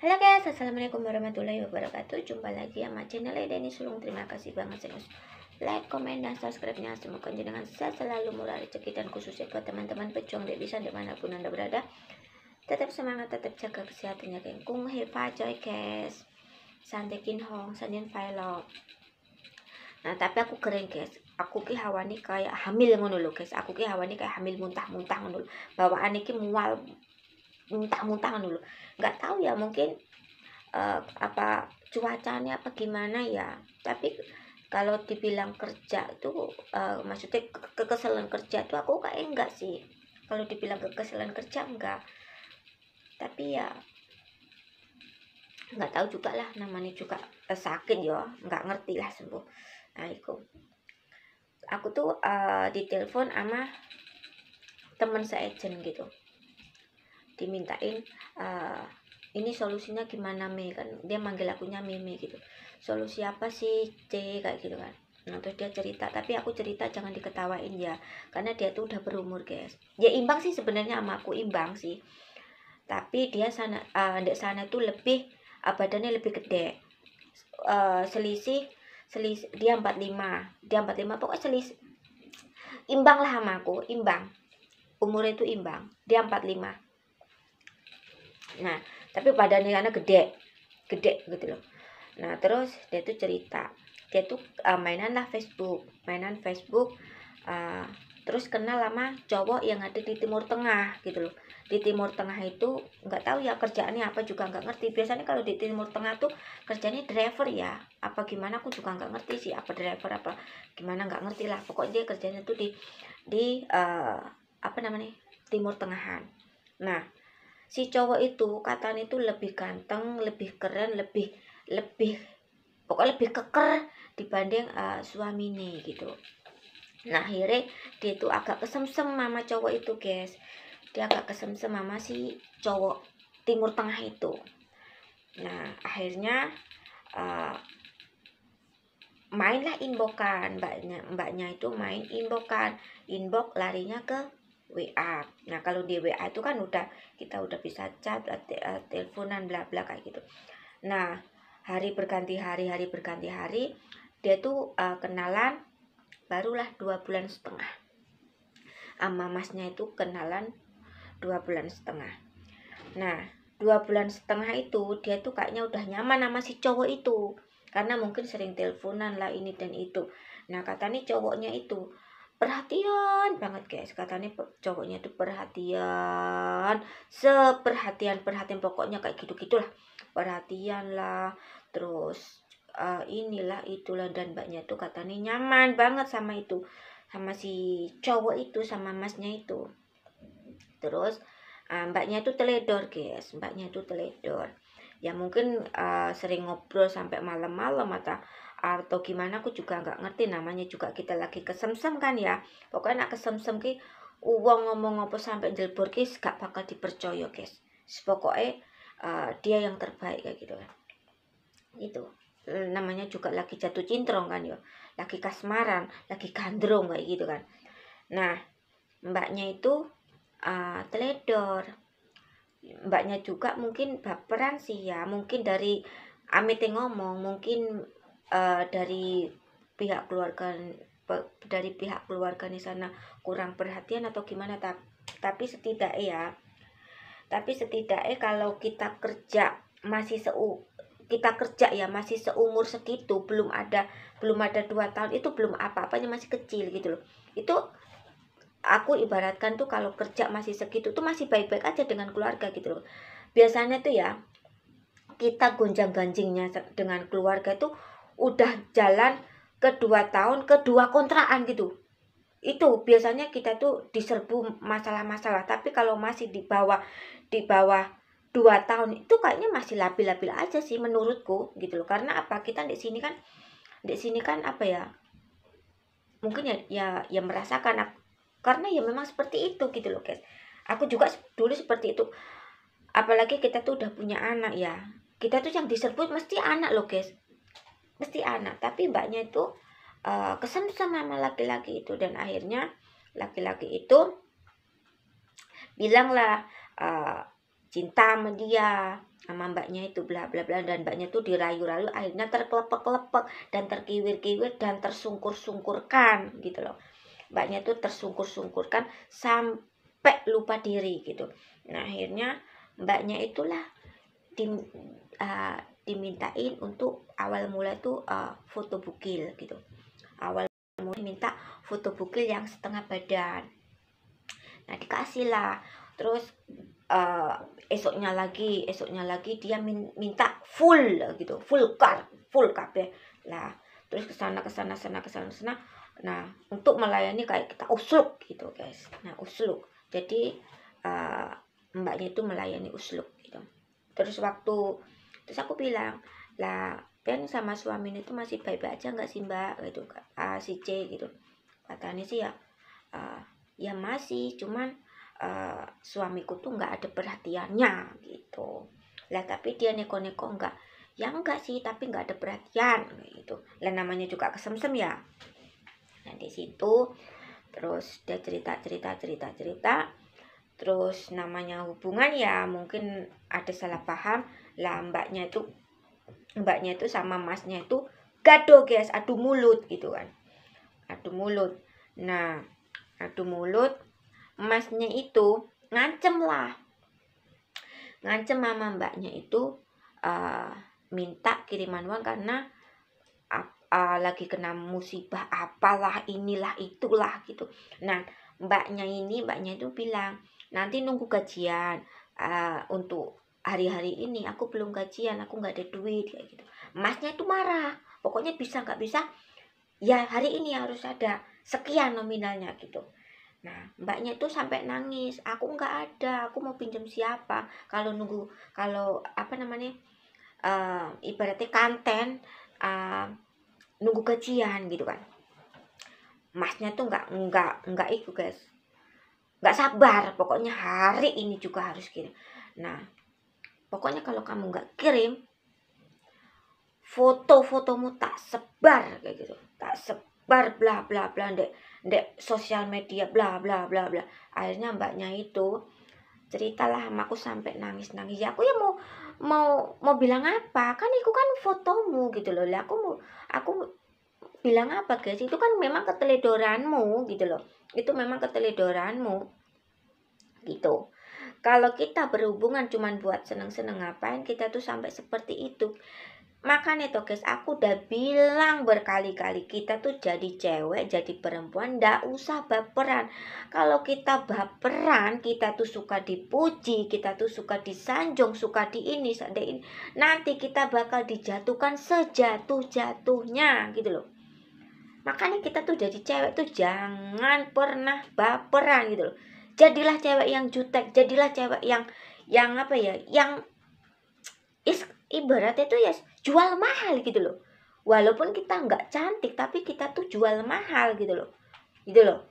Halo guys, assalamualaikum warahmatullahi wabarakatuh. Jumpa lagi sama channel Deni Sulung. Terima kasih banget serius like, komen, dan subscribe-nya. Semoga jenengan selalu murah rezeki, dan khususnya buat teman-teman pejuang bisa dimanapun anda berada, tetap semangat, tetap jaga kesehatannya. Kung hepa joy guys, santekin hong sandian pilot. Nah tapi aku keren guys, aku ki hawani kayak hamil ngono lho guys. Aku ki hawani kayak hamil muntah-muntah ngono lho. Bawaan iki mual muntah-muntah ngono lho. Nggak tahu ya, mungkin apa cuacanya apa gimana ya. Tapi kalau dibilang kerja tuh maksudnya kekesalan kerja tuh aku kayak enggak sih. Kalau dibilang kekesalan kerja enggak, tapi ya nggak tahu juga lah, namanya juga sakit ya, nggak ngerti lah sembuh. Nah itu aku tuh ditelepon sama temen seagent gitu, dimintain ini solusinya gimana Me, kan dia manggil akunya Meme gitu, solusi apa sih C kayak gitu kan. Nah terus dia cerita, tapi aku cerita jangan diketawain ya, karena dia tuh udah berumur guys. Ya imbang sih sebenarnya sama aku, imbang sih, tapi dia sana ndek sana tuh lebih badannya lebih gede, selisih dia 45 pokoknya selisih imbang lah sama aku, imbang umurnya itu imbang, dia 45. Nah tapi badannya karena gede gitu loh. Nah terus dia tuh cerita, dia tuh mainan Facebook, terus kenal sama cowok yang ada di Timur Tengah gitu loh. Di Timur Tengah itu nggak tahu ya kerjaannya apa, juga nggak ngerti. Biasanya kalau di Timur Tengah tuh kerjanya driver ya apa gimana, aku juga nggak ngerti sih, apa driver apa gimana, nggak ngerti lah. Pokoknya dia kerjanya tuh di apa namanya, Timur Tengahan. Nah si cowok itu katanya itu lebih ganteng, lebih keren, lebih pokoknya lebih keker dibanding suaminya gitu. Nah akhirnya dia tuh agak kesemsem sama cowok itu guys, dia agak kesemsem sama si cowok Timur Tengah itu. Nah akhirnya mainlah inbokan, mbaknya itu main inbox larinya ke WA. Nah kalau di WA itu kan kita udah bisa chat, teleponan, bla bla kayak gitu. Nah hari berganti hari dia tuh kenalan barulah 2,5 bulan. Sama masnya itu kenalan 2,5 bulan. Nah 2,5 bulan itu dia tuh kayaknya udah nyaman sama si cowok itu, karena mungkin sering teleponan lah ini dan itu. Nah katanya cowoknya itu perhatian banget guys, katanya cowoknya itu perhatian pokoknya kayak gitu gitulah, perhatian lah, terus inilah itulah, dan mbaknya tuh katanya nyaman banget sama si cowok itu, sama masnya itu. Terus mbaknya itu teledor guys, ya mungkin sering ngobrol sampai malam-malam atau gimana, aku juga nggak ngerti, namanya juga kita lagi kesemsem kan ya. Pokoknya nak kesemsem ki uang ngomong apa sampai jelbor ki gak bakal dipercaya guys. Pokoknya dia yang terbaik kayak gitu kan. Itu namanya juga lagi jatuh cintrong kan ya, lagi kasmaran, lagi gandrung kayak gitu kan. Nah mbaknya itu teledor. Mbaknya juga mungkin baperan sih ya, mungkin dari Amit yang ngomong, mungkin dari pihak keluarga di sana kurang perhatian atau gimana. Tapi setidaknya kalau kita kerja masih masih seumur segitu, belum ada 2 tahun, itu belum apa-apanya, masih kecil gitu loh. Itu aku ibaratkan tuh kalau kerja masih segitu tuh masih baik-baik aja dengan keluarga gitu loh. Biasanya tuh ya kita gonjang-ganjingnya dengan keluarga itu udah jalan ke 2 tahun, ke 2 kontrakan gitu. Itu biasanya kita tuh diserbu masalah-masalah. Tapi kalau masih di bawah 2 tahun itu kayaknya masih labil-labil aja sih menurutku gitu loh. Karena apa, kita di sini kan apa ya, mungkin ya merasakan, karena ya memang seperti itu gitu loh guys. Aku juga dulu seperti itu, apalagi kita tuh udah punya anak ya, kita tuh yang diserbu mesti anak loh guys, mesti anak. Tapi mbaknya itu kesemsem sama laki-laki itu, dan akhirnya laki-laki itu bilang lah cinta sama dia, sama mbaknya itu bla bla bla, dan mbaknya tuh dirayu-rayu, akhirnya terkelepek-kelepek dan terkiwir-kiwir dan tersungkur-sungkurkan gitu loh. Mbaknya tuh tersungkur-sungkurkan sampai lupa diri gitu. Nah akhirnya mbaknya itulah dimintain untuk awal mula tuh foto bukil gitu. Awal mula minta foto bukil yang setengah badan. Nah dikasih lah. Terus esoknya lagi dia minta full gitu, full kabeh lah. Terus kesana. Nah untuk melayani kayak kita usluk gitu guys. Nah usluk, jadi mbaknya itu melayani usluk gitu. Terus aku bilang lah, Ben sama suami itu masih baik-baik aja nggak sih mbak gitu, si C gitu. Katanya sih ya masih, cuman suamiku tuh nggak ada perhatiannya gitu lah. Tapi dia neko-neko enggak sih, tapi nggak ada perhatian gitu lah, namanya juga kesemsem ya. Nah di situ terus dia cerita, terus namanya hubungan ya mungkin ada salah paham lah. Mbaknya itu sama masnya itu gaduh guys, adu mulut gitu kan, adu mulut. Nah adu mulut, masnya itu ngancem sama mbaknya itu, minta kiriman uang karena lagi kena musibah apalah inilah itulah gitu. Nah mbaknya itu bilang nanti nunggu gajian, untuk hari-hari ini aku belum gajian, aku nggak ada duit kayak gitu. Masnya itu marah, pokoknya bisa nggak bisa ya hari ini harus ada sekian nominalnya gitu. Nah mbaknya itu sampai nangis, aku nggak ada, aku mau pinjam siapa kalau ibaratnya kanten nunggu gajian gitu kan. Masnya tuh nggak itu guys, nggak sabar, pokoknya hari ini juga harus kirim. Nah pokoknya kalau kamu nggak kirim, fotomu tak sebar kayak gitu, tak sebar bla bla bla ndek sosial media bla bla bla bla. Akhirnya mbaknya itu ceritalah sama aku sampai nangis. Ya aku ya mau bilang apa, kan itu kan fotomu gitu loh. Lah aku bilang apa guys, itu kan memang keteledoranmu gitu loh, itu memang keteledoranmu gitu. Kalau kita berhubungan cuman buat seneng-seneng, ngapain kita tuh sampai seperti itu. Makanya tuh guys, aku udah bilang berkali-kali, kita tuh jadi cewek, jadi perempuan ndak usah baperan. Kalau kita baperan, kita tuh suka dipuji, kita tuh suka disanjung, suka di ini, nanti kita bakal dijatuhkan sejatuh-jatuhnya gitu loh. Makanya kita tuh jadi cewek tuh jangan pernah baperan gitu loh. Jadilah cewek yang jutek, jadilah cewek yang apa ya, yang ibaratnya tuh ya jual mahal gitu loh. Walaupun kita nggak cantik, tapi kita tuh jual mahal gitu loh. Gitu loh.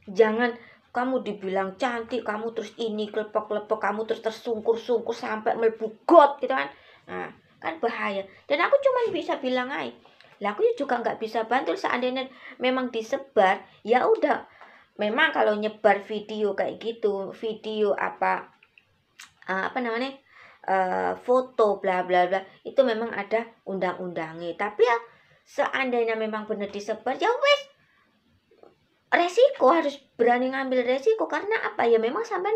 Jangan kamu dibilang cantik, kamu terus ini kelepek-kelepek, kamu terus tersungkur-sungkur sampai melebugot gitu kan. Nah, kan bahaya. Dan aku cuma bisa bilang aja, lah aku juga nggak bisa bantu. Seandainya memang disebar, ya udah. Memang kalau nyebar video kayak gitu, video foto bla bla bla, itu memang ada undang-undangnya. Tapi ya seandainya memang benar disebar, ya wes, resiko, harus berani ngambil resiko. Karena apa ya, memang sampai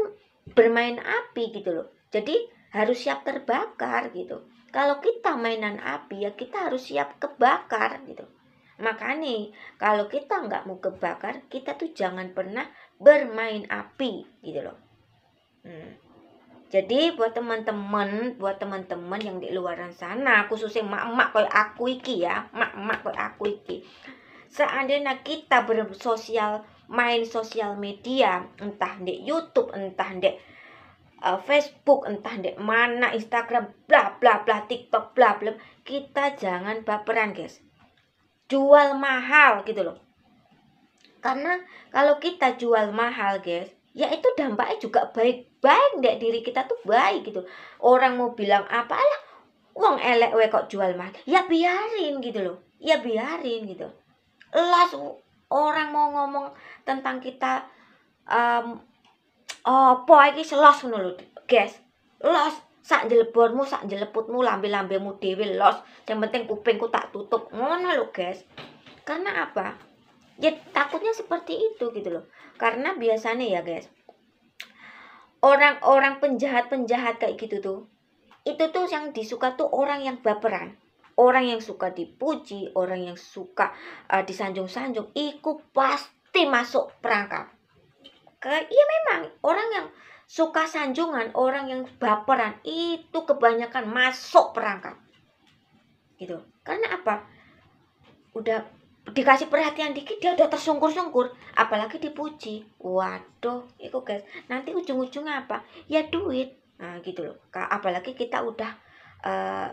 bermain api gitu loh, jadi harus siap terbakar gitu. Kalau kita mainan api, ya kita harus siap kebakar gitu. Makanya kalau kita nggak mau kebakar, kita tuh jangan pernah bermain api gitu loh. Jadi buat teman-teman yang di luaran sana, khususnya mak-mak kayak aku iki ya, mak-mak kayak aku iki, seandainya kita main sosial media, entah di YouTube, entah di Facebook, entah di mana, Instagram, bla bla bla, TikTok, bla bla, kita jangan baperan guys, jual mahal gitu loh. Karena kalau kita jual mahal guys, ya itu dampaknya juga baik-baik dek, diri kita tuh baik gitu. Orang mau bilang apalah, uang elek we kok jual mahal, ya biarin gitu loh, ya biarin gitu. Las orang mau ngomong tentang kita apa iki selos ngono lho guys, los, sak jelebormu, sak jeleputmu, lambe-lambemu dhewe los. Yang penting kupingku tak tutup. Ngono lho, guys. Karena apa? Ya takutnya seperti itu gitu loh. Karena biasanya ya, guys, orang-orang penjahat-penjahat kayak gitu tuh, itu tuh yang disuka tuh orang yang baperan, orang yang suka dipuji, orang yang suka disanjung-sanjung, itu pasti masuk perangkap. Iya memang orang yang suka sanjungan, orang yang baperan itu kebanyakan masuk perangkap gitu. Karena apa? Udah dikasih perhatian dikit dia udah tersungkur-sungkur, apalagi dipuji. Waduh, itu guys, nanti ujung-ujungnya apa? Ya duit. Nah gitu loh. Apalagi kita udah